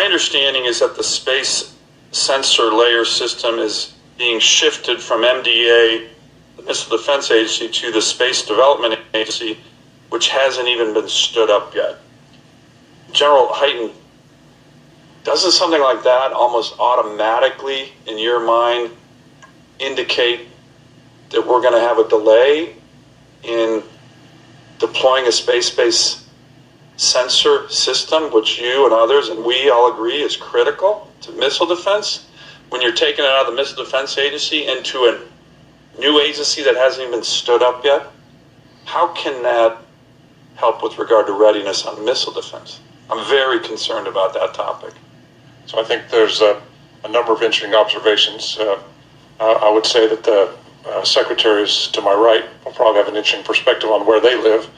My understanding is that the space sensor layer system is being shifted from MDA, the Missile Defense Agency, to the Space Development Agency, which hasn't even been stood up yet. General Hyten, doesn't something like that almost automatically, in your mind, indicate that we're going to have a delay in deploying a space-based sensor system, which you and others and we all agree is critical to missile defense, when you're taking it out of the Missile Defense Agency into a new agency that hasn't even been stood up yet? How can that help with regard to readiness on missile defense? I'm very concerned about that topic. So I think there's a number of interesting observations. I would say that the secretaries to my right will probably have an interesting perspective on where they live.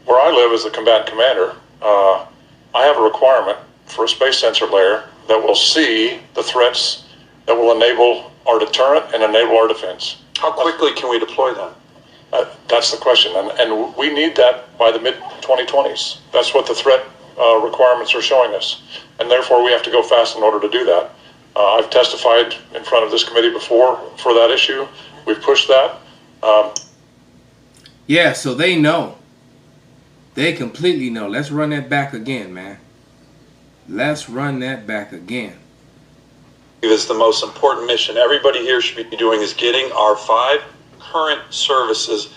Where I live as the combatant commander, I have a requirement for a space sensor layer that will see the threats that will enable our deterrent and enable our defense. How quickly can we deploy that? That's the question, and we need that by the mid-2020s. That's what the threat requirements are showing us, and therefore we have to go fast in order to do that. I've testified in front of this committee before for that issue. We've pushed that. Yeah, so they know. They completely know. Let's run that back again, man. Let's run that back again. It's the most important mission everybody here should be doing, is getting our 5 current services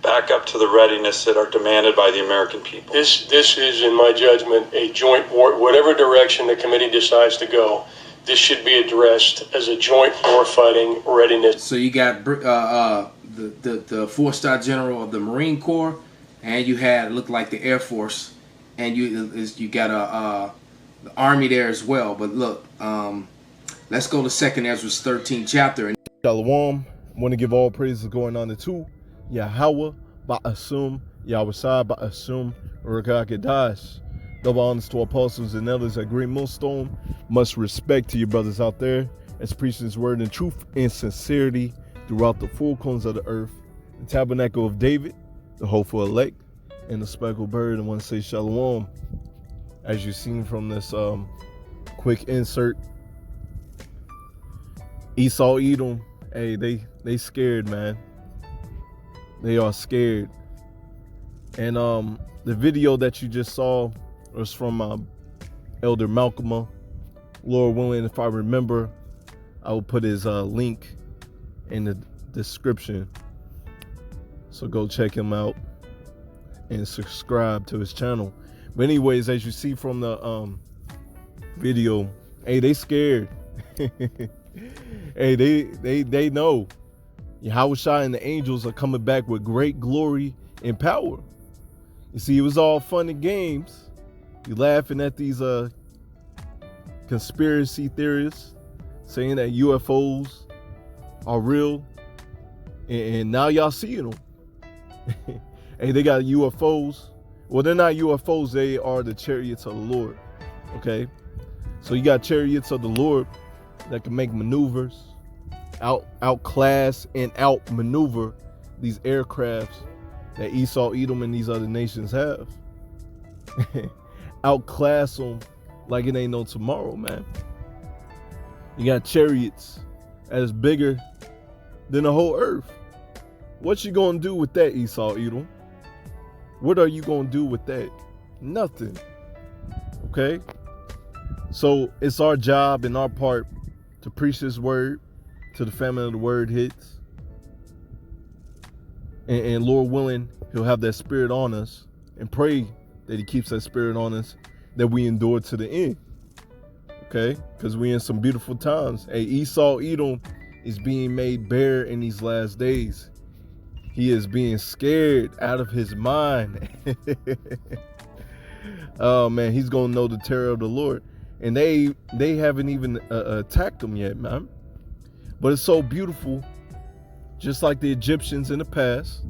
back up to the readiness that are demanded by the American people. This is, in my judgment, a joint war. Whatever direction the committee decides to go, this should be addressed as a joint warfighting readiness. So you got the 4-star general of the Marine Corps, and you had, looked like the Air Force, and you got the Army there as well. But look, let's go to 2 Ezra 13 chapter. Shalom. I want to give all praises going on to Yahweh, Ba'asum, Yahweh Ba'asum, Rukakadas. Double honors to apostles and elders at Great Millstone. Much respect to your brothers out there as preaching his word in truth and sincerity throughout the four corners of the earth. The tabernacle of David, the hopeful elect, and the speckled bird. I want to say shalom. As you've seen from this quick insert, Esau, Edom, hey, they scared, man. They are scared. And the video that you just saw was from Elder Malcolm. Lord willing, if I remember, I will put his link in the description. So go check him out and subscribe to his channel. But anyways, as you see from the video, hey, they scared. Hey, they know Yahushua and the angels are coming back with great glory and power. You see, it was all fun and games. You laughing at these conspiracy theorists saying that UFOs are real, and now y'all seeing them. Hey, they got UFOs. Well, they're not UFOs. They are the chariots of the Lord. Okay, so you got chariots of the Lord that can make maneuvers, outclass and outmaneuver these aircrafts that Esau, Edom, and these other nations have. Outclass them like it ain't no tomorrow, man. You got chariots that is bigger than the whole earth. What you gonna do with that, Esau, Edom? What are you gonna do with that? Nothing. Okay? So it's our job and our part to preach this word to the family of the word hits. And Lord willing, he'll have that spirit on us, and pray that he keeps that spirit on us, that we endure to the end. Okay? Because we in some beautiful times. Hey, Esau, Edom is being made bare in these last days. He is being scared out of his mind. Oh man, he's gonna know the terror of the Lord. And they haven't even attacked him yet, man. But it's so beautiful. Just like the Egyptians in the past,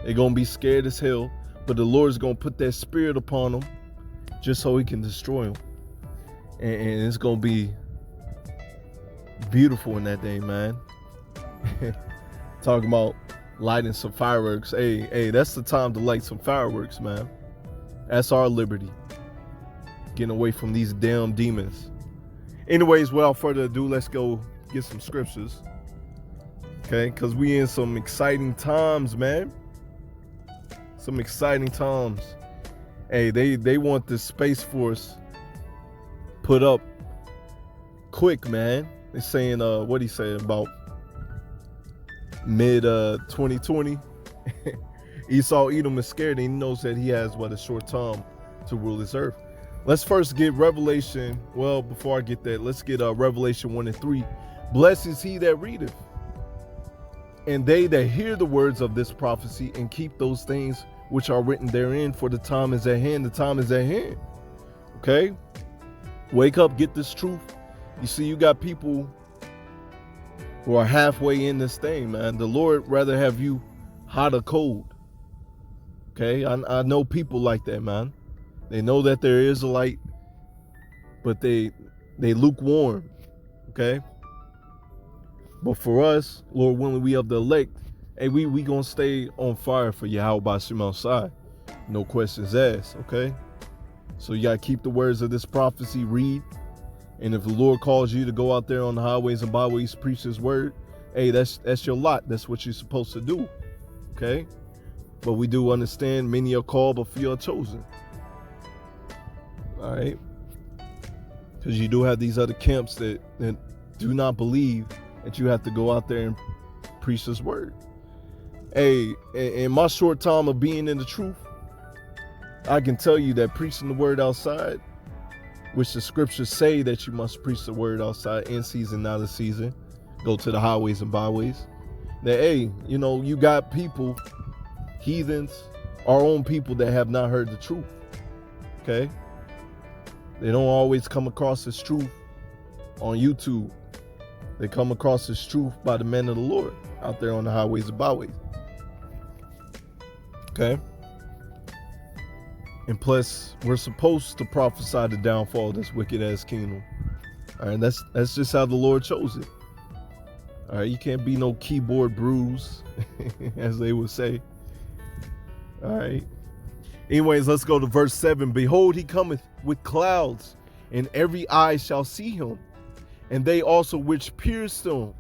they're gonna be scared as hell, but the Lord's gonna put that spirit upon them just so he can destroy them. And it's gonna be beautiful in that day, man. Talking about lighting some fireworks. Hey, that's the time to light some fireworks, man. That's our liberty. getting away from these damn demons. Anyways, without further ado, let's go get some scriptures. Okay, because we in some exciting times, man. Some exciting times. Hey, they want the Space Force put up quick, man. They're saying, what he saying about mid 2020. Esau Edom is scared, and he knows that he has a short time to rule this earth. Let's first get Revelation. Well, before I get that, let's get Revelation 1 and 3. Blessed is he that readeth, and they that hear the words of this prophecy, and keep those things which are written therein, for the time is at hand. The time is at hand. Okay? Wake up, get this truth. You see, you got people who are halfway in this thing, man. The Lord rather have you hot or cold. Okay? I know people like that, man. They know that there is a light, but they lukewarm. Okay? But for us, Lord willing, we of the elect, hey, we gonna stay on fire for Yahweh Shimon side. No questions asked, okay? So you gotta keep the words of this prophecy, read. And if the Lord calls you to go out there on the highways and byways, preach his word, hey, that's your lot. That's what you're supposed to do. Okay? But we do understand many are called, but few are chosen. All right? Because you do have these other camps that do not believe that you have to go out there and preach this word. Hey, in my short time of being in the truth, I can tell you that preaching the word outside, which the scriptures say that you must preach the word outside, in season, out of season, go to the highways and byways, that, hey, you know, you got people, heathens, our own people that have not heard the truth. Okay? They don't always come across this truth on YouTube. They come across this truth by the men of the Lord out there on the highways and byways. Okay? And plus, we're supposed to prophesy the downfall of this wicked ass kingdom. All right, that's just how the Lord chose it. All right, you can't be no keyboard bruise, as they would say. All right. Anyways, let's go to verse 7. Behold, he cometh with clouds, and every eye shall see him, and they also which pierced him,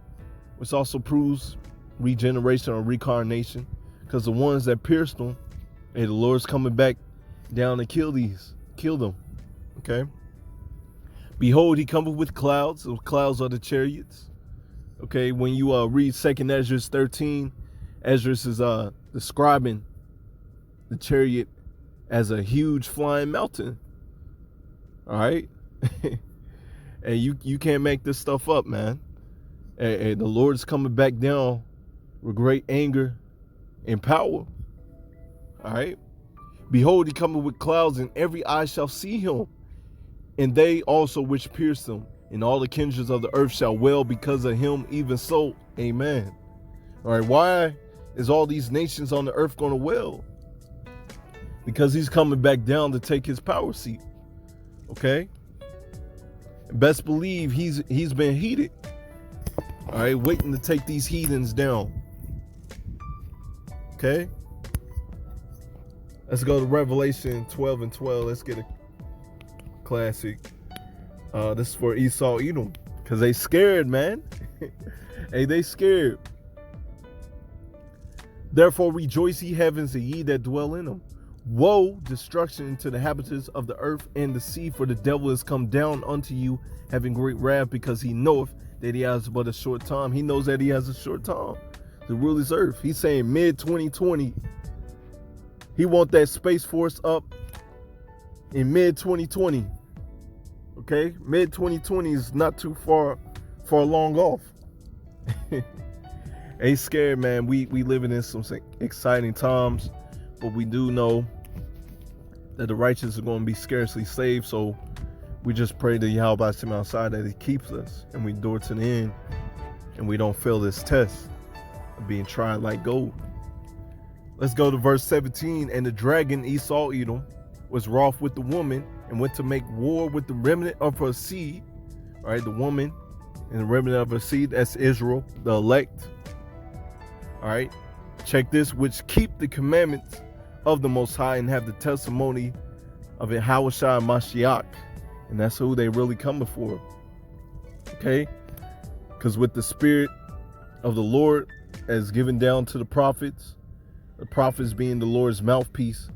which also proves regeneration or reincarnation, because the ones that pierced him, hey, the Lord's coming back down to kill them. Okay? Behold, he cometh with clouds. Those clouds are the chariots. Okay, when you read 2nd Ezra 13, Ezra is describing the chariot as a huge flying mountain. All right? And you can't make this stuff up, man. And the Lord's coming back down with great anger and power. All right? Behold, he cometh with clouds, and every eye shall see him, and they also which pierced him, and all the kindreds of the earth shall wail because of him, even so. Amen. All right, why is all these nations on the earth going to wail? Because he's coming back down to take his power seat. Okay? Best believe he's been heated. All right, waiting to take these heathens down. Okay? Let's go to Revelation 12 and 12. Let's get a classic. This is for Esau Edom, because they scared, man. Hey, they scared. Therefore rejoice, ye heavens, and ye that dwell in them. Woe, destruction to the inhabitants of the earth and the sea, for the devil is come down unto you, having great wrath, because he knoweth that he has but a short time. He knows that he has a short time to rule his earth. He's saying mid-2020. He want that Space Force up in mid-2020. Okay? Mid-2020 is not too far long off. Ain't scared, man. We living in some exciting times, but we do know that the righteous are going to be scarcely saved, so we just pray to Yahweh Shimon outside that he keeps us and we endure to the end and we don't fail this test of being tried like gold. Let's go to verse 17. And the dragon Esau Edom was wroth with the woman and went to make war with the remnant of her seed. All right, the woman and the remnant of her seed, that's Israel, the elect. All right, check this, which keep the commandments of the Most High and have the testimony of Issachar Mashiach. And that's who they really coming for. Okay? Because with the spirit of the Lord as given down to the prophets being the Lord's mouthpiece,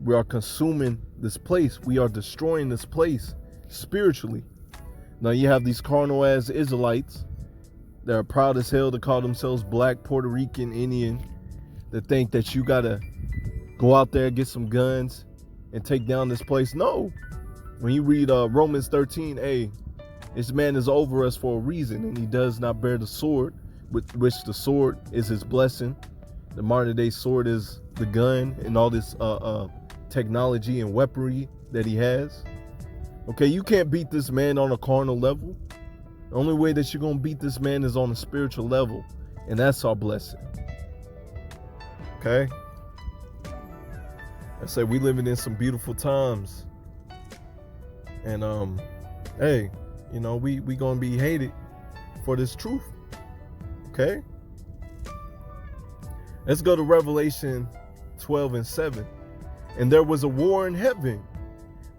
we are consuming this place. We are destroying this place spiritually. Now you have these carnal ass Israelites that are proud as hell to call themselves black, Puerto Rican, Indian, that think that you gotta go out there, get some guns, and take down this place. No. When you read Romans 13, this man is over us for a reason, and he does not bear the sword, with which the sword is his blessing. The modern day sword is the gun and all this technology and weaponry that he has. Okay, you can't beat this man on a carnal level. The only way that you're going to beat this man is on a spiritual level, and that's our blessing. Okay? I say we living in some beautiful times. And hey, you know, we going to be hated for this truth. Okay? Let's go to Revelation 12:7. And there was a war in heaven.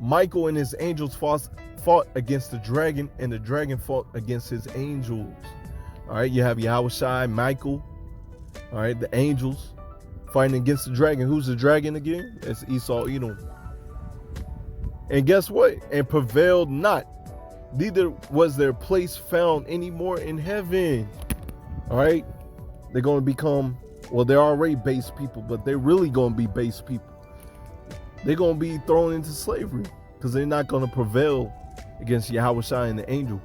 Michael and his angels fought against the dragon, and the dragon fought against his angels. All right, you have Yahushua, Michael, all right, the angels fighting against the dragon. Who's the dragon again? That's Esau, Edom. And guess what? And prevailed not. Neither was their place found anymore in heaven. All right, they're going to become, well, they're already base people, but they're really going to be base people. They're going to be thrown into slavery because they're not going to prevail against Yahushua and the angels.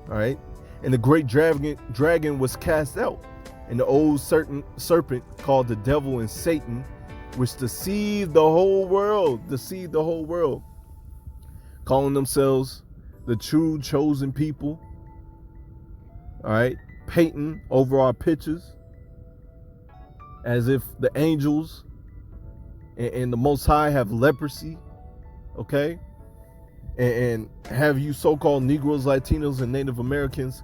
All right. And the great dragon was cast out, and the old serpent called the devil and Satan, which deceived the whole world, calling themselves the true chosen people. All right. Painting over our pictures as if the angels and the Most High have leprosy, okay? And have you so-called Negroes, Latinos, and Native Americans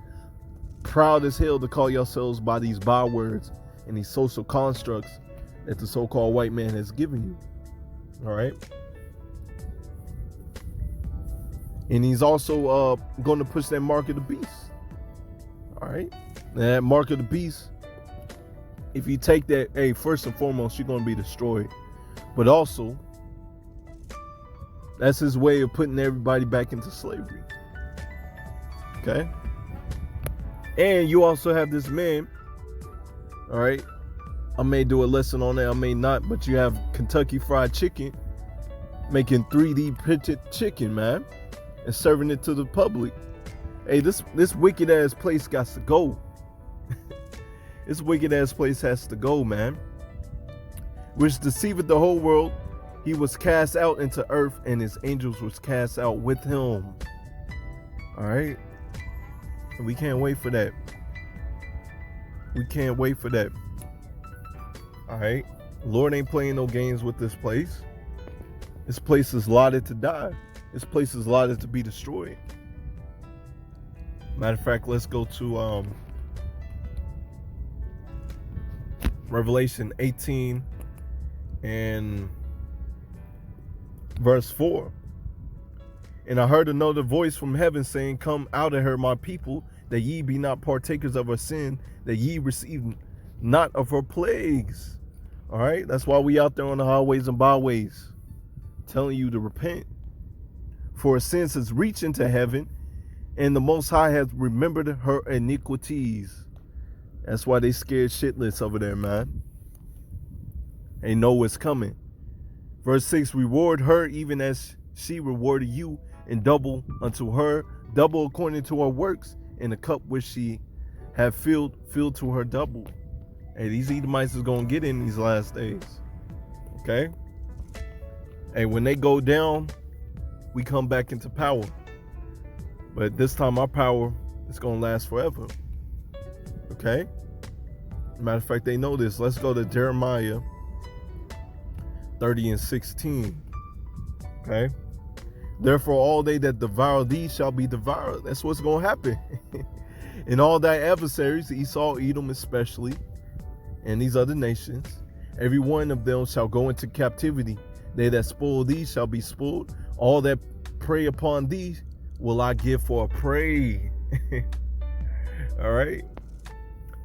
proud as hell to call yourselves by these bywords and these social constructs that the so-called white man has given you, all right? And he's also going to push that mark of the beast, all right? And that mark of the beast, if you take that, hey, first and foremost, you're going to be destroyed. But also, that's his way of putting everybody back into slavery. Okay? And you also have this man, all right? I may do a lesson on that, I may not, but you have Kentucky Fried Chicken making 3D printed chicken, man, and serving it to the public. Hey, this wicked ass place got to go. This wicked ass place has to go, man. Which deceiveth the whole world. He was cast out into earth, and his angels was cast out with him. All right. And we can't wait for that. We can't wait for that. All right. Lord ain't playing no games with this place. This place is allotted to die. This place is allotted to be destroyed. Matter of fact, let's go to Revelation 18 and verse 4. And I heard another voice from heaven saying, come out of her, my people, that ye be not partakers of her sin, that ye receive not of her plagues. All right, that's why we out there on the highways and byways telling you to repent. For her sins has reached into heaven, and the Most High has remembered her iniquities. That's why they scared shitless over there, man. They know what's coming. Verse 6, reward her even as she rewarded you, and double unto her, double according to her works, and the cup which she have filled to her double. Hey, these Edomites is going to get in these last days. Okay? Hey, when they go down, we come back into power. But this time our power is going to last forever. Okay? Matter of fact, they know this. Let's go to Jeremiah 30:16. Okay? Therefore, all they that devour thee shall be devoured. That's what's going to happen. And all thy adversaries, Esau, Edom especially, and these other nations, every one of them shall go into captivity. They that spoil thee shall be spoiled. All that prey upon thee will I give for a prey. All right,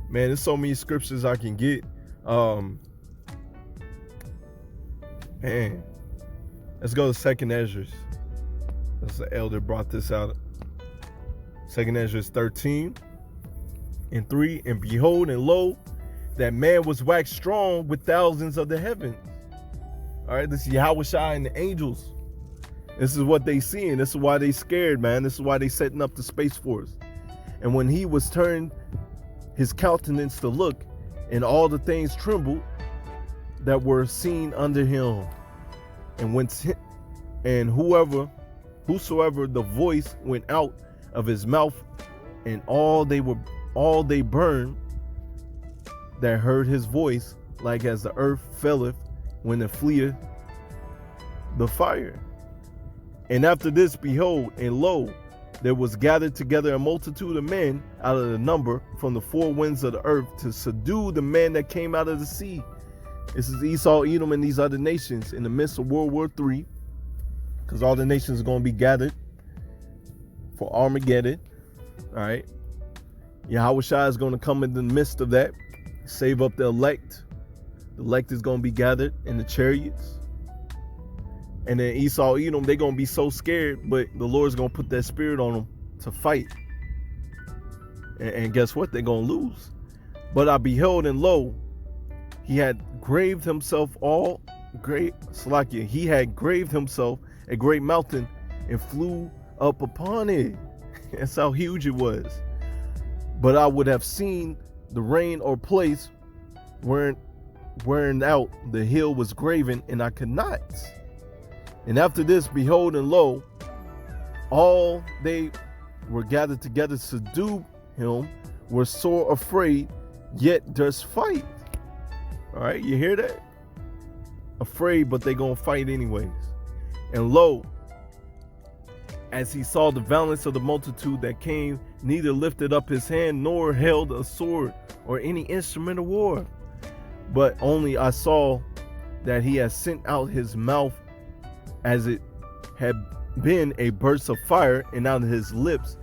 man, there's so many scriptures I can get. Man, let's go to 2nd Ezra. That's the elder brought this out. 2nd Ezra 13:3. And behold, and lo, that man was waxed strong with thousands of the heavens. All right, this is Yahushua and the angels. This is what they seeing. This is why they scared, man. This is why they setting up the Space Force. And when he was turned his countenance to look, and all the things trembled that were seen under him. And whosoever the voice went out of his mouth, and all they burned that heard his voice, like as the earth felleth when it fleeth the fire. And after this, behold, and lo, there was gathered together a multitude of men out of the number from the four winds of the earth to subdue the men that came out of the sea. This is Esau, Edom, and these other nations in the midst of World War III, because all the nations are going to be gathered for Armageddon. All right. Yahushua is going to come in the midst of that, save up the elect. The elect is going to be gathered in the chariots. And then Esau, Edom, they're going to be so scared, but the Lord's going to put that spirit on them to fight. And guess what? They're going to lose. But I beheld, and lo, he had graved himself he had graved himself a great mountain and flew up upon it. That's how huge it was. But I would have seen the rain or place wherein out the hill was graven, and I could not. And after this, behold, and lo, all they were gathered together to subdue him were sore afraid, yet durst fight. All right, you hear that? Afraid, but they gonna fight anyways. And lo, as he saw the violence of the multitude that came, neither lifted up his hand nor held a sword or any instrument of war, but only I saw that he had sent out his mouth as it had been a burst of fire, and out of his lips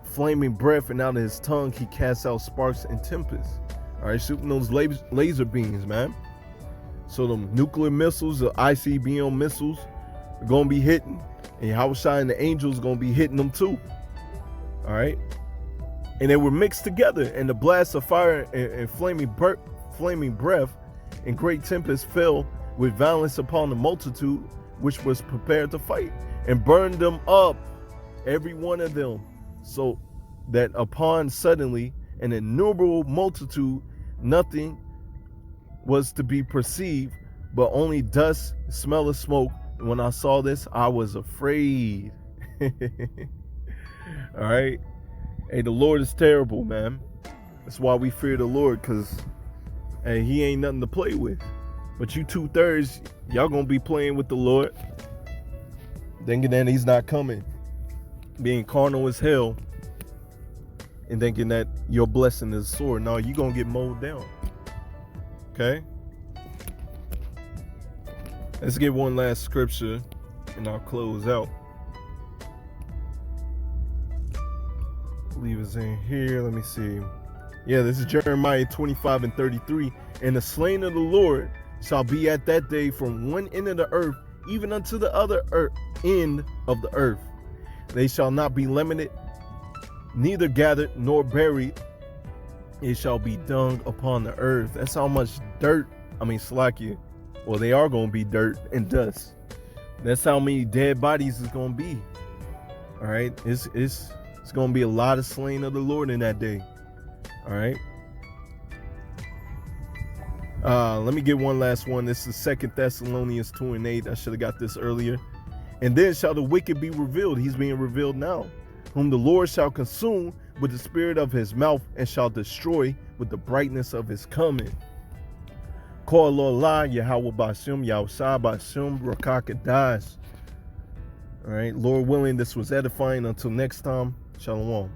flaming breath, and out of his tongue he cast out sparks and tempests. All right, shooting those laser beams, man. So the nuclear missiles, the ICBM missiles are going to be hitting, and Yahushua and the angels going to be hitting them too. All right. And they were mixed together, and the blast of fire and flaming breath and great tempest fell with violence upon the multitude which was prepared to fight, and burned them up, every one of them, so that upon suddenly an innumerable multitude, nothing was to be perceived, but only dust, smell of smoke. And when I saw this, I was afraid. All right. Hey, the Lord is terrible, man. That's why we fear the Lord, because hey, he ain't nothing to play with. But you 2/3, y'all gonna be playing with the Lord, thinking that he's not coming, being carnal as hell, and thinking that your blessing is a sword. No, you gonna get mowed down. Okay? Let's get one last scripture and I'll close out. I believe it's in here. Let me see. Yeah, this is Jeremiah 25:33. And the slain of the Lord shall be at that day from one end of the earth even unto the other end of the earth. They shall not be limited, neither gathered nor buried. It shall be dung upon the earth. That's how much dirt, Slakia. Well, they are going to be dirt and dust. That's how many dead bodies is going to be. All right. It's going to be a lot of slain of the Lord in that day. All right. Let me get one last one. This is 2 Thessalonians 2:8. I should have got this earlier. And then shall the wicked be revealed. He's being revealed now. Whom the Lord shall consume with the spirit of his mouth, and shall destroy with the brightness of his coming. Call Lord Yahweh Bashim, Yahushua Bashim, Rakakadash. All right, Lord willing, this was edifying. Until next time, Shalom.